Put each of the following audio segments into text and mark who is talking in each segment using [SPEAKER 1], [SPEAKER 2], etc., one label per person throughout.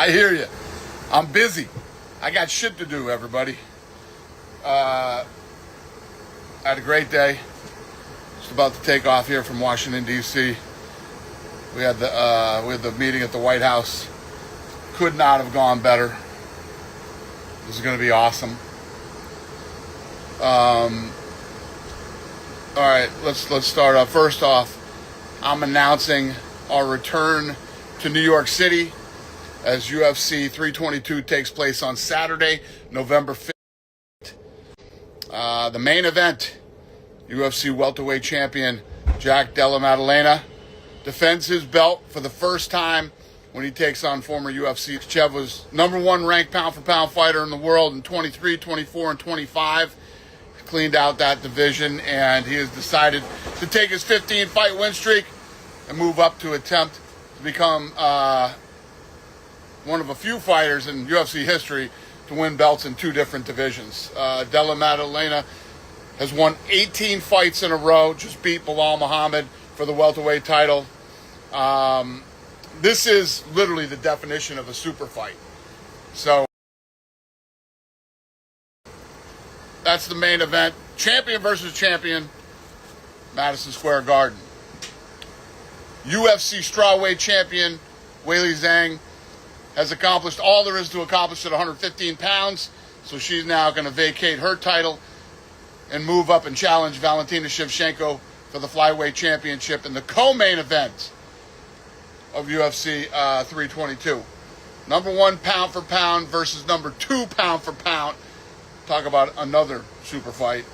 [SPEAKER 1] I hear you. I'm busy. I got shit to do, everybody. I had a great day. Just about to take off here from Washington, D.C. We had the meeting at the White House. Could not have gone better. This is going to be awesome. All right, let's start off. First off, I'm announcing our return to New York City as UFC 322 takes place on Saturday, November 5th. The main event, UFC welterweight champion Jack Della Maddalena defends his belt for the first time when he takes on former UFC. Makhachev was number one ranked pound-for-pound fighter in the world in 23, 24, and 25. He cleaned out that division, and he has decided to take his 15-fight win streak and move up to attempt to become one of a few fighters in UFC history to win belts in two different divisions. Della Maddalena has won 18 fights in a row, just beat Bilal Muhammad for the welterweight title. This is literally the definition of a super fight. So that's the main event. Champion versus champion, Madison Square Garden. UFC strawweight champion Weili Zhang has accomplished all there is to accomplish at 115 pounds. So she's now going to vacate her title and move up and challenge Valentina Shevchenko for the flyweight championship in the co-main event of UFC 322. Number one pound for pound versus number two pound for pound. Talk about another super fight.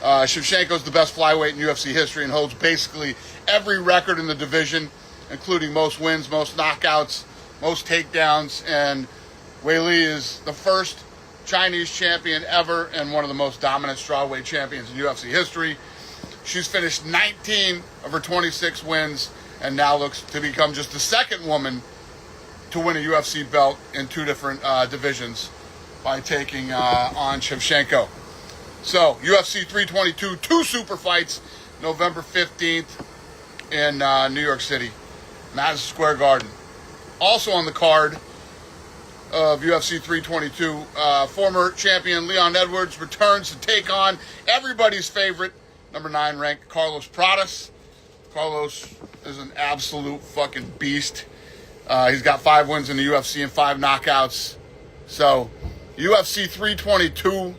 [SPEAKER 1] Shevchenko's the best flyweight in UFC history and holds basically every record in the division, including most wins, most knockouts, most takedowns, and Weili is the first Chinese champion ever and one of the most dominant strawweight champions in UFC history. She's finished 19 of her 26 wins and now looks to become just the second woman to win a UFC belt in two different divisions by taking on Shevchenko. So, UFC 322, two super fights, November 15th in New York City, Madison Square Garden. Also on the card of UFC 322, former champion Leon Edwards returns to take on everybody's favorite, number 9 ranked Carlos Pradas. Carlos is an absolute fucking beast. He's got 5 wins in the UFC and 5 knockouts. So, UFC 322,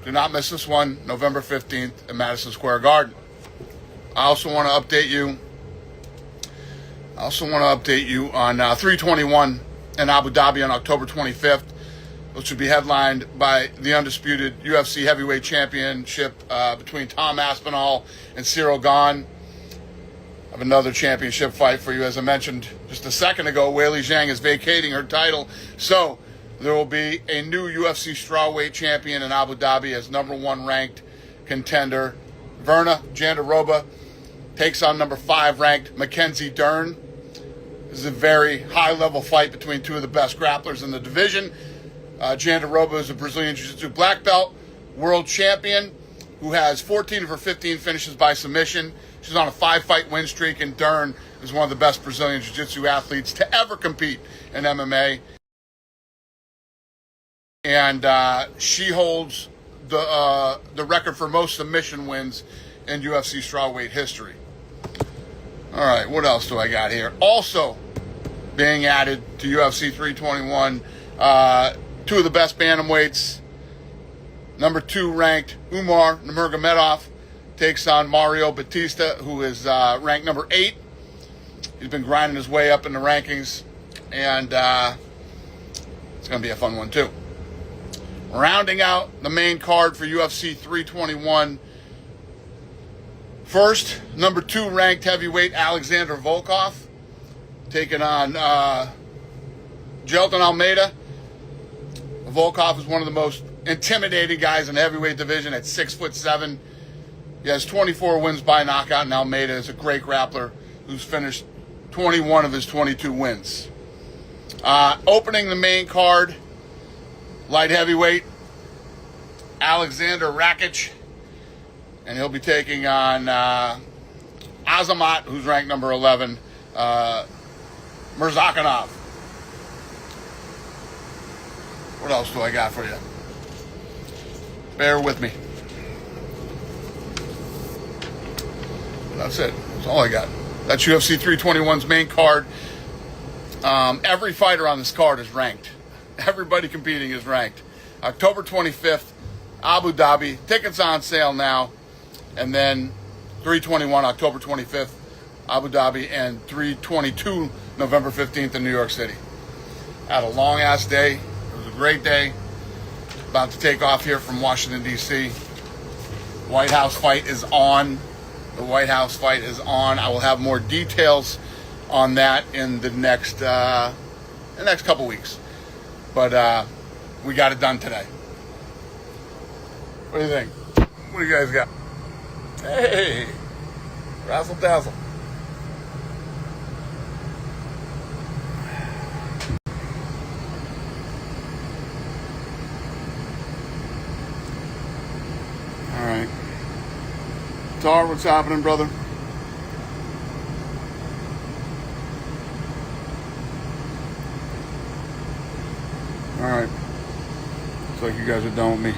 [SPEAKER 1] do not miss this one, November 15th in Madison Square Garden. I also want to update you on 321 in Abu Dhabi on October 25th, which will be headlined by the undisputed UFC heavyweight championship between Tom Aspinall and Cyril Gane. I have another championship fight for you. As I mentioned just a second ago, Weili Zhang is vacating her title. So there will be a new UFC strawweight champion in Abu Dhabi as number 1 ranked contender. Verna Jandiroba takes on number 5 ranked Mackenzie Dern. This is a very high-level fight between two of the best grapplers in the division. Jandiroba is a Brazilian Jiu-Jitsu black belt, world champion, who has 14 of her 15 finishes by submission. She's on a 5-fight win streak, and Dern is one of the best Brazilian Jiu-Jitsu athletes to ever compete in MMA. And she holds the record for most submission wins in UFC strawweight history. All right, what else do I got here? Also being added to UFC 321, two of the best bantamweights. Number 2 ranked Umar Nurmagomedov takes on Mario Batista, who is ranked number 8. He's been grinding his way up in the rankings, and it's going to be a fun one too. Rounding out the main card for UFC 321, first, number 2 ranked heavyweight Alexander Volkov taking on Jelton Almeida. Volkov is one of the most intimidating guys in the heavyweight division at 6'7". He has 24 wins by knockout, and Almeida is a great grappler who's finished 21 of his 22 wins. Opening the main card, light heavyweight Alexander Rakic, and he'll be taking on Azamat, who's ranked number 11, Murzakanov. What else do I got for you? Bear with me. That's it. That's all I got. That's UFC 321's main card. Every fighter on this card is ranked. Everybody competing is ranked. October 25th, Abu Dhabi. Tickets on sale now. And then 321, October 25th, Abu Dhabi. And 322, November 15th in New York City. Had a long-ass day. It was a great day. About to take off here from Washington, D.C. White House fight is on. The White House fight is on. I will have more details on that in the next couple weeks. But we got it done today. What do you think? What do you guys got? Hey, razzle dazzle. All right. Tar, what's happening, brother? All right. Looks like you guys are done with me.